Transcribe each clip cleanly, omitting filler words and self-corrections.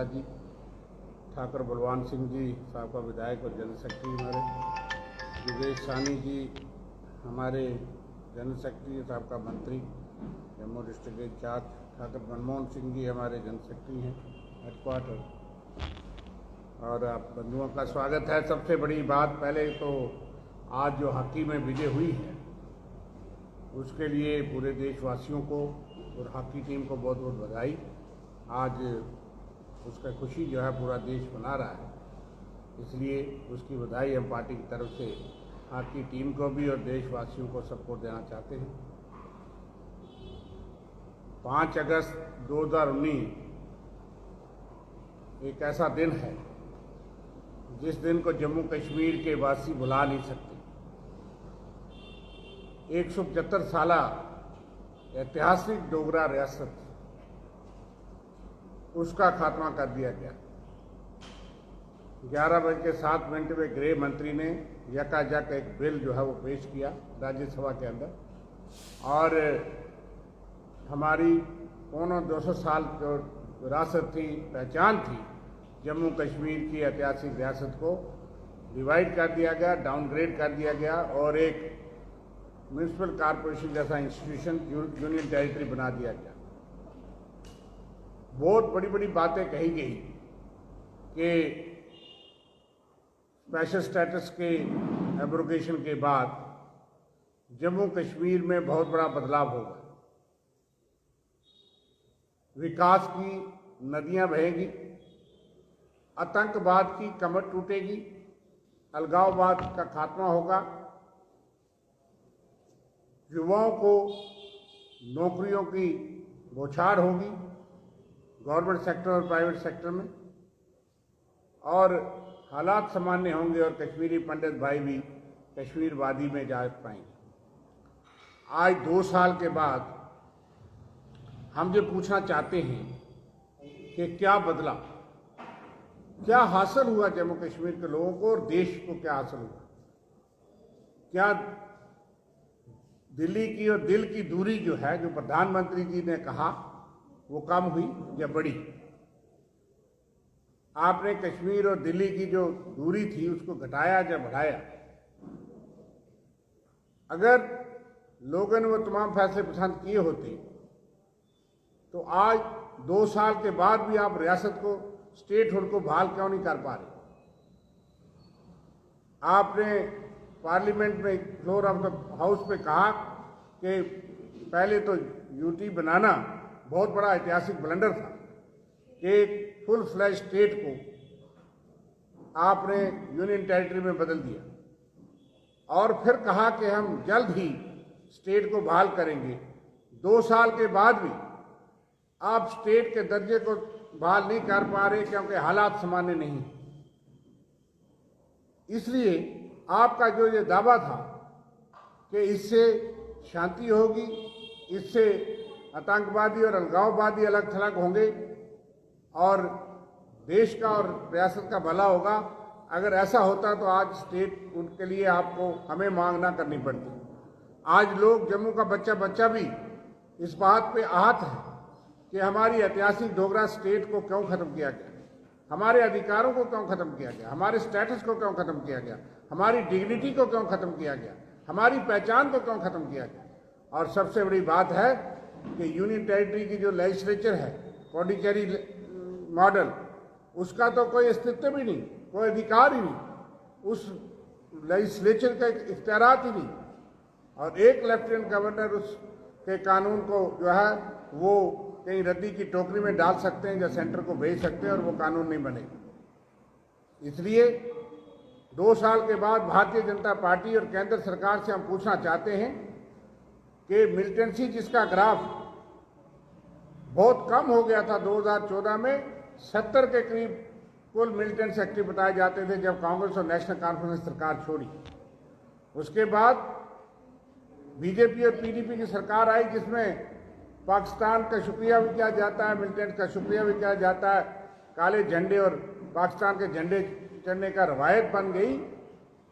प्रसाद जी, ठाकुर बलवान सिंह जी साहब का विधायक और जनरल सेक्रेटरी हमारे, योगेश साहनी जी हमारे जनरल सेक्रेटरी साहब का मंत्री जम्मू डिस्ट्रिक्ट के इंचार्ज, ठाकुर मनमोहन सिंह जी हमारे जनरल सेक्रेटरी हैं हेडक्वार्टर, और आप बंधुओं का स्वागत है। सबसे बड़ी बात, पहले तो आज जो हॉकी में विजय हुई है उसके लिए पूरे देशवासियों को और हॉकी टीम को बहुत बहुत बधाई। आज उसका खुशी जो है पूरा देश मना रहा है, इसलिए उसकी बधाई हम पार्टी की तरफ से हॉकी टीम को भी और देशवासियों को सपोर्ट देना चाहते हैं। 5 अगस्त 2019 एक ऐसा दिन है जिस दिन को जम्मू कश्मीर के वासी भुला नहीं सकते। 175 साल ऐतिहासिक डोगरा रियासत, उसका खात्मा कर दिया गया। 11:07 में गृह मंत्री ने यकायक एक बिल जो है वो पेश किया राज्यसभा के अंदर, और हमारी 200 साल जो विरासत थी, पहचान थी जम्मू कश्मीर की ऐतिहासिक रियासत को डिवाइड कर दिया गया, डाउनग्रेड कर दिया गया और एक म्यूनिसिपल कॉरपोरेशन जैसा इंस्टीट्यूशन यूनियन टेरिटरी बना दिया गया। बहुत बड़ी बड़ी बातें कही गई कि स्पेशल स्टेटस के एब्रोगेशन के बाद जम्मू कश्मीर में बहुत बड़ा बदलाव होगा, विकास की नदियां बहेंगी, आतंकवाद की कमर टूटेगी, अलगाववाद का खात्मा होगा, युवाओं को नौकरियों की बौछार होगी गवर्नमेंट सेक्टर और प्राइवेट सेक्टर में, और हालात सामान्य होंगे और कश्मीरी पंडित भाई भी कश्मीर वादी में जा पाएंगे। आज 2 साल के बाद हम जो पूछना चाहते हैं कि क्या बदला, क्या हासिल हुआ जम्मू कश्मीर के लोगों को और देश को क्या हासिल हुआ? क्या दिल्ली की और दिल की दूरी जो है, जो प्रधानमंत्री जी ने कहा, वो कम हुई या बढ़ी? आपने कश्मीर और दिल्ली की जो दूरी थी उसको घटाया या बढ़ाया? अगर लोगों ने वो तमाम फैसले पसंद किए होते तो आज 2 साल के बाद भी आप रियासत को, स्टेटहुड को बहाल क्यों नहीं कर पा रहे? आपने पार्लियामेंट में फ्लोर ऑफ द हाउस पे कहा कि पहले तो यूटी बनाना बहुत बड़ा ऐतिहासिक ब्लंडर था कि एक फुल फ्लैश स्टेट को आपने यूनियन टेरिटरी में बदल दिया, और फिर कहा कि हम जल्द ही स्टेट को बहाल करेंगे। 2 साल के बाद भी आप स्टेट के दर्जे को बहाल नहीं कर पा रहे क्योंकि हालात सामान्य नहीं। इसलिए आपका जो ये दावा था कि इससे शांति होगी, इससे आतंकवादी और अलगाववादी अलग थलग होंगे और देश का और रियासत का भला होगा, अगर ऐसा होता तो आज स्टेट उनके लिए आपको हमें मांग ना करनी पड़ती। आज लोग, जम्मू का बच्चा बच्चा भी इस बात पे आहत है कि हमारी ऐतिहासिक डोगरा स्टेट को क्यों खत्म किया गया, हमारे अधिकारों को क्यों खत्म किया गया, हमारे स्टेटस को क्यों खत्म किया गया, हमारी डिग्निटी को क्यों खत्म किया गया, हमारी पहचान को क्यों खत्म किया गया। और सबसे बड़ी बात है कि यूनियन टेरिटरी की जो लेजिस्लेचर है, पौंडीचेरी मॉडल, उसका तो कोई अस्तित्व भी नहीं, कोई अधिकार ही नहीं, उस लेजिस्लेचर का इख्तियारात ही नहीं, और एक लेफ्टिनेंट गवर्नर उसके कानून को जो है वो कहीं रद्दी की टोकरी में डाल सकते हैं या सेंटर को भेज सकते हैं और वो कानून नहीं बनेगा। इसलिए 2 साल के बाद भारतीय जनता पार्टी और केंद्र सरकार से हम पूछना चाहते हैं कि मिलिटेंसी, जिसका ग्राफ बहुत कम हो गया था 2014 में, 70 के करीब कुल मिलिटेंट्स एक्टिव बताए जाते थे जब कांग्रेस और नेशनल कॉन्फ्रेंस सरकार छोड़ी। उसके बाद बीजेपी और पीडीपी की सरकार आई जिसमें पाकिस्तान का शुक्रिया भी किया जाता है, मिलिटेंट का शुक्रिया भी किया जाता है, काले झंडे और पाकिस्तान के झंडे चढ़ने का रवायत बन गई।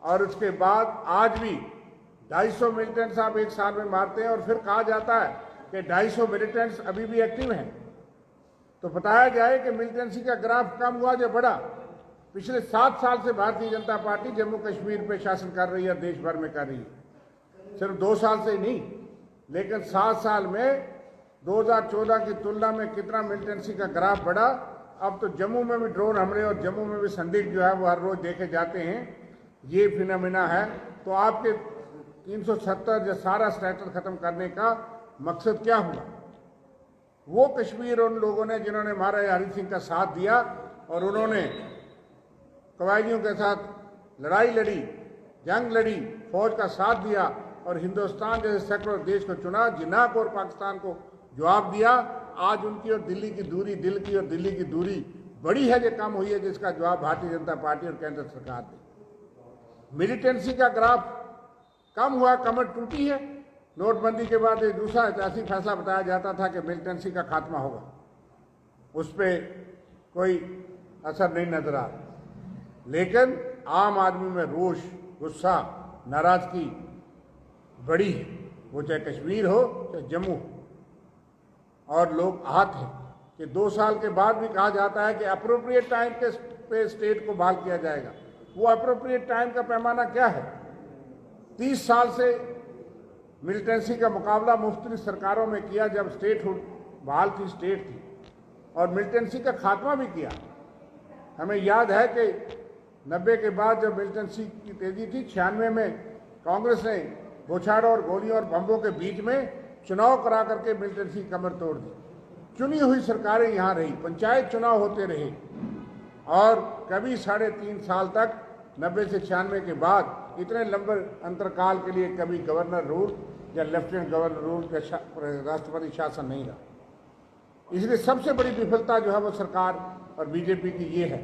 और उसके बाद आज भी 250 मिलिटेंट्स आप एक साल में मारते हैं और फिर कहा जाता है कि 250 मिलिटेंट्स अभी भी एक्टिव हैं। तो बताया जाए कि मिलिटेंसी का ग्राफ कम हुआ या बढ़ा। पिछले 7 साल से भारतीय जनता पार्टी जम्मू कश्मीर पे शासन कर रही है, देश भर में कर रही है, सिर्फ 2 साल से ही नहीं, लेकिन 7 साल में 2014 की तुलना में कितना मिलिटेंसी का ग्राफ बढ़ा। अब तो जम्मू में भी ड्रोन हमले और जम्मू में भी संदिग्ध जो है वो हर रोज देखे जाते हैं, ये फिनोमिना है। तो आपके 370 जो सारा स्ट्रैटर खत्म करने का मकसद क्या हुआ? वो कश्मीर उन लोगों ने जिन्होंने महाराजा हरि सिंह का साथ दिया और उन्होंने कवायदियों के साथ लड़ाई लड़ी, जंग लड़ी, फौज का साथ दिया और हिंदुस्तान जैसे सेकुलर देश को चुना, जिन्ना को और पाकिस्तान को जवाब दिया। आज उनकी और दिल्ली की दूरी, दिल की और दिल्ली की दूरी बड़ी है, जो कम हुई है, जिसका जवाब भारतीय जनता पार्टी और केंद्र सरकार दी। मिलिटेंसी का ग्राफ कम हुआ, कमर टूटी है। नोटबंदी के बाद एक दूसरा ऐतिहासिक फैसला बताया जाता था कि मिलिटेंसी का खात्मा होगा, उस पर कोई असर नहीं नजर आ रहा, लेकिन आम आदमी में रोष, गुस्सा, नाराजगी बड़ी है, वो चाहे कश्मीर हो चाहे जम्मू हो। और लोग आहत हैं कि 2 साल के बाद भी कहा जाता है कि अप्रोप्रिएट टाइम के पे स्टेट को बहाल किया जाएगा। वो अप्रोप्रिएट टाइम का पैमाना क्या है? 30 साल से मिलिटेंसी का मुकाबला मुख्तलिफ सरकारों में किया, जब स्टेट बहाल थी, स्टेट थी, और मिलिटेंसी का खात्मा भी किया। हमें याद है कि 90 के बाद जब मिलिटेंसी की तेजी थी, 96 में कांग्रेस ने बौछारों और गोलियों और बम्बों के बीच में चुनाव करा करके मिलिटेंसी की कमर तोड़ दी। चुनी हुई सरकारें यहाँ रही, पंचायत चुनाव होते रहे, और कभी 3.5 साल तक 90 से 96 के बाद इतने लंबे अंतरकाल के लिए कभी गवर्नर रूल या लेफ्टिनेंट गवर्नर रूल या राष्ट्रपति शासन नहीं रहा। इसलिए सबसे बड़ी विफलता जो है वो सरकार और बीजेपी की ये है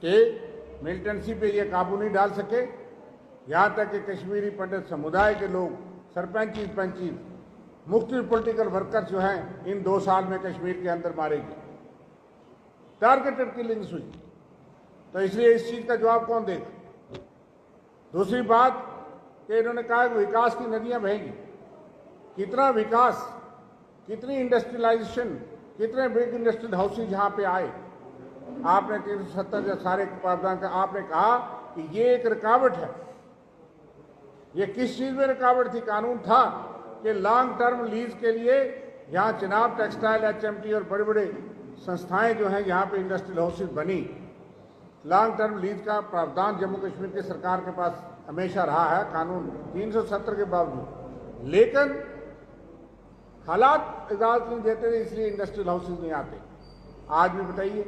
कि मिलिटेंसी पे ये काबू नहीं डाल सके। यहाँ तक कि कश्मीरी पंडित समुदाय के लोग, सरपंची पंची, मुख्तलिफ पॉलिटिकल वर्कर्स जो हैं, इन 2 साल में कश्मीर के अंदर मारे गए, टारगेटेड किलिंग्स हुई। तो इसलिए इस चीज का जवाब कौन देगा? दूसरी बात कि इन्होंने कहा कि विकास की नदियां बहेंगी। कितना विकास, कितनी इंडस्ट्रियलाइजेशन, कितने बिग इंडस्ट्रियल हाउसेज यहाँ पे आए। आपने 370 या सारे प्रावधान का आपने कहा कि ये एक रुकावट है। ये किस चीज में रुकावट थी? कानून था कि लॉन्ग टर्म लीज के लिए यहाँ चिनाब टेक्सटाइल, HMT और बड़े बड़े संस्थाएं जो हैं यहाँ पे इंडस्ट्रियल हाउसेज बनी। लॉन्ग टर्म लीज का प्रावधान जम्मू कश्मीर की सरकार के पास हमेशा रहा है, कानून 370 के बावजूद, लेकिन हालात इजाजत नहीं देते थे, इसलिए इंडस्ट्रियल हाउसेज नहीं आते। आज भी बताइए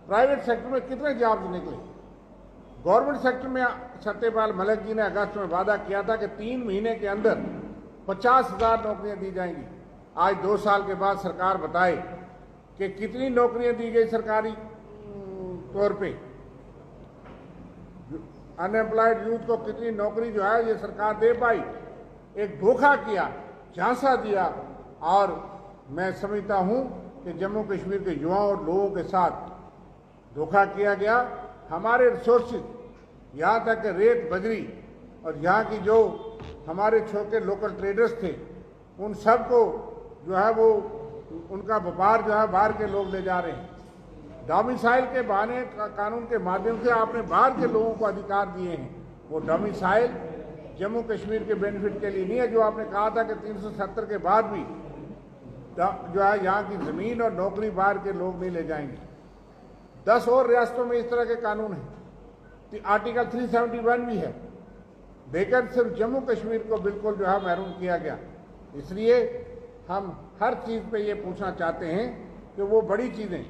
प्राइवेट सेक्टर में कितने जॉब्स निकले। गवर्नमेंट सेक्टर में सत्यपाल मलिक जी ने अगस्त में वादा किया था कि 3 महीने के अंदर 50,000 नौकरियां दी जाएंगी। आज 2 साल के बाद सरकार बताए कि कितनी नौकरियां दी गई सरकारी तौर पे, अनएम्प्लॉयड यूथ को कितनी नौकरी जो है ये सरकार दे पाई। एक धोखा किया, झांसा दिया, और मैं समझता हूं कि जम्मू कश्मीर के युवाओं और लोगों के साथ धोखा किया गया। हमारे रिसोर्सेज, यहाँ तक कि रेत, बजरी और यहाँ की जो हमारे छोटे लोकल ट्रेडर्स थे, उन सबको जो है वो उनका व्यापार जो है बाहर के लोग ले जा रहे हैं। डोमिसाइल के बहाने कानून के माध्यम से आपने बाहर के लोगों को अधिकार दिए हैं। वो डोमिसाइल जम्मू कश्मीर के बेनिफिट के लिए नहीं है। जो आपने कहा था कि 370 के बाद भी जो है यहाँ की जमीन और नौकरी बाहर के लोग नहीं ले जाएंगे। 10 और रियासतों में इस तरह के कानून हैं। आर्टिकल 371 भी है, लेकिन सिर्फ जम्मू कश्मीर को बिल्कुल जो है महरूम किया गया। इसलिए हम हर चीज पे ये पूछना चाहते हैं कि वो बड़ी चीजें,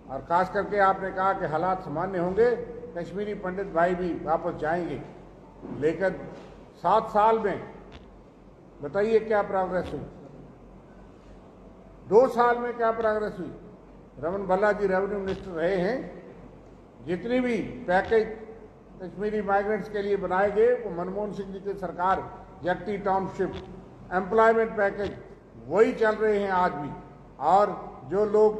और खास करके आपने कहा कि हालात सामान्य होंगे, कश्मीरी पंडित भाई भी वापस जाएंगे, लेकिन 7 साल में बताइए क्या प्रोग्रेस हुई? 2 साल में क्या प्रोग्रेस हुई? रमन भल्ला जी रेवेन्यू मिनिस्टर रहे हैं, जितनी भी पैकेज कश्मीरी माइग्रेंट्स के लिए बनाए गए वो मनमोहन सिंह जी की सरकार, जगती टाउनशिप, एम्प्लॉयमेंट पैकेज वही चल रहे हैं आज भी। और जो लोग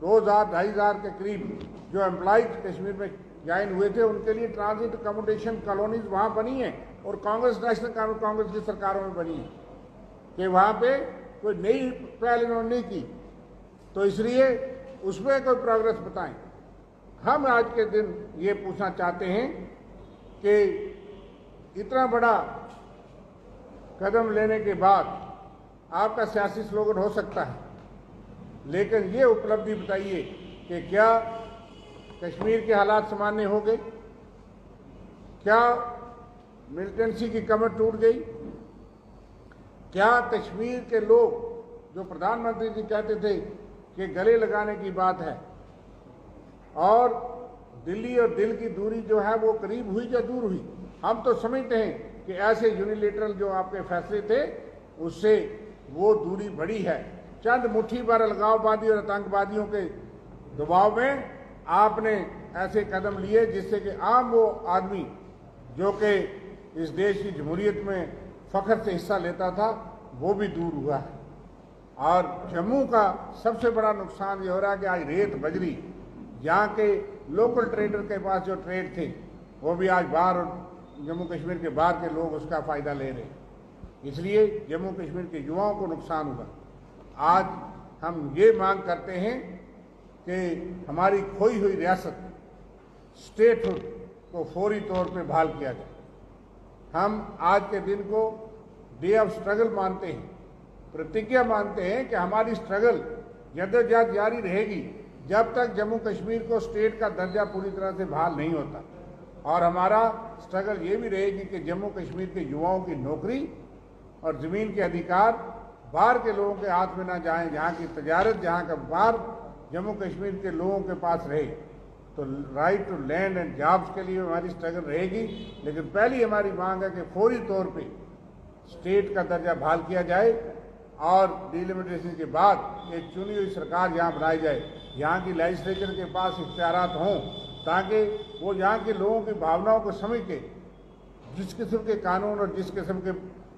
2,000-2,500 के करीब जो एम्प्लॉयज कश्मीर में ज्वाइन हुए थे, उनके लिए ट्रांजिट अकोमोडेशन कॉलोनीज वहाँ बनी है, और कांग्रेस, नेशनल कांग्रेस की सरकारों में बनी है कि वहाँ पे कोई नई पहल इन्होंने नहीं की। तो इसलिए उसमें कोई प्रोग्रेस बताएं। हम आज के दिन ये पूछना चाहते हैं कि इतना बड़ा कदम लेने के बाद आपका सियासी स्लोगन हो सकता है, लेकिन ये उपलब्धि बताइए कि क्या कश्मीर के हालात सामान्य हो गए? क्या मिलिटेंसी की कमर टूट गई? क्या कश्मीर के लोग, जो प्रधानमंत्री जी कहते थे कि गले लगाने की बात है, और दिल्ली और दिल की दूरी जो है वो करीब हुई या दूर हुई? हम तो समझते हैं कि ऐसे यूनिलेटरल जो आपके फैसले थे उससे वो दूरी बढ़ी है। चंद मुट्ठी भर अलगाववादी और आतंकवादियों के दबाव में आपने ऐसे कदम लिए जिससे कि आम वो आदमी जो कि इस देश की जमहूरियत में फख्र से हिस्सा लेता था वो भी दूर हुआ है। और जम्मू का सबसे बड़ा नुकसान ये हो रहा है कि आज रेत बजरी यहाँ के लोकल ट्रेडर के पास जो ट्रेड थे वो भी आज बाहर, जम्मू कश्मीर के बाहर के लोग उसका फ़ायदा ले रहे हैं। इसलिए जम्मू कश्मीर के युवाओं को नुकसान हुआ। आज हम ये मांग करते हैं कि हमारी खोई हुई रियासत स्टेटहुड को फौरी तौर पे बहाल किया जाए। हम आज के दिन को डे ऑफ स्ट्रगल मानते हैं, प्रतिज्ञा मानते हैं कि हमारी स्ट्रगल जद्दोजहद जारी रहेगी जब तक जम्मू कश्मीर को स्टेट का दर्जा पूरी तरह से बहाल नहीं होता। और हमारा स्ट्रगल ये भी रहेगी कि जम्मू कश्मीर के युवाओं की नौकरी और ज़मीन के अधिकार बाहर के लोगों के हाथ में ना जाएं, जहाँ की तजारत, जहाँ का व्यापार जम्मू कश्मीर के लोगों के पास रहे। तो right to land and jobs के लिए हमारी स्ट्रगल रहेगी। लेकिन पहली हमारी मांग है कि फौरी तौर पे स्टेट का दर्जा बहाल किया जाए और डिलिमिटेशन के बाद एक चुनी हुई सरकार यहाँ बनाई जाए, यहाँ की लेजिस्लेचर के पास इख्तियारात हों, ताकि वो यहाँ के लोगों की भावनाओं को समझ के जिस किस्म के कानून और जिस किस्म के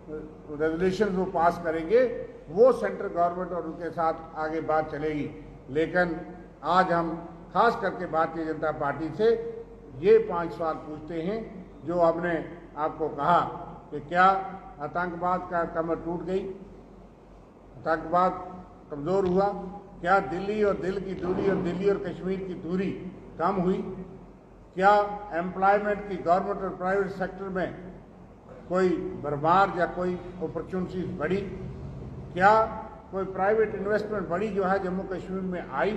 रेजोल्यूशन वो पास करेंगे वो सेंट्रल गवर्नमेंट और उनके साथ आगे बात चलेगी। लेकिन आज हम खास करके भारतीय जनता पार्टी से ये 5 सवाल पूछते हैं जो हमने आपको कहा कि क्या आतंकवाद का कमर टूट गई, आतंकवाद कमज़ोर हुआ? क्या दिल्ली और दिल की दूरी और दिल्ली और कश्मीर की दूरी कम हुई? क्या एम्प्लॉयमेंट की गवर्नमेंट और प्राइवेट सेक्टर में कोई भरमार या कोई अपॉर्चुनिटीज बढ़ी? क्या कोई प्राइवेट इन्वेस्टमेंट बढ़ी जो है जम्मू कश्मीर में आई?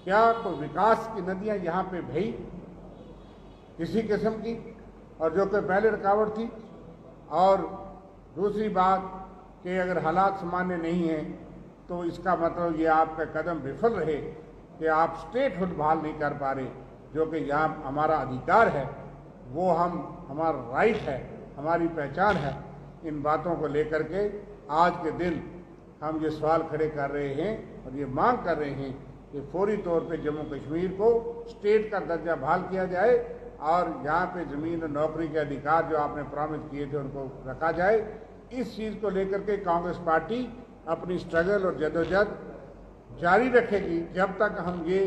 क्या कोई विकास की नदियां यहाँ पे बही किसी किस्म की, और जो कि पहले रुकावट थी? और दूसरी बात कि अगर हालात सामान्य नहीं हैं तो इसका मतलब ये आपका कदम विफल रहे कि आप स्टेटहुड बहाल नहीं कर पा रहे, जो कि यहाँ हमारा अधिकार है, वो हमारा राइट है, हमारी पहचान है। इन बातों को लेकर के आज के दिन हम ये सवाल खड़े कर रहे हैं और ये मांग कर रहे हैं कि फौरी तौर पे जम्मू कश्मीर को स्टेट का दर्जा बहाल किया जाए और यहाँ पे ज़मीन और नौकरी के अधिकार जो आपने प्रॉमिस किए थे उनको रखा जाए। इस चीज़ को लेकर के कांग्रेस पार्टी अपनी स्ट्रगल और जदोजहद जारी रखेगी जब तक हम ये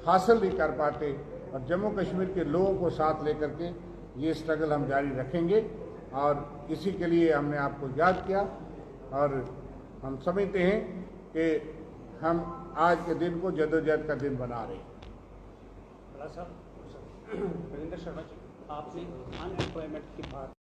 हासिल नहीं कर पाते, और जम्मू कश्मीर के लोगों को साथ लेकर के ये स्ट्रगल हम जारी रखेंगे। और इसी के लिए हमने आपको याद किया और हम समझते हैं कि हम आज के दिन को जदोजहद का दिन बना रहे हैं। साहब, वीरेंद्र शर्मा जी, आपने अनएम्प्लॉयमेंट की बात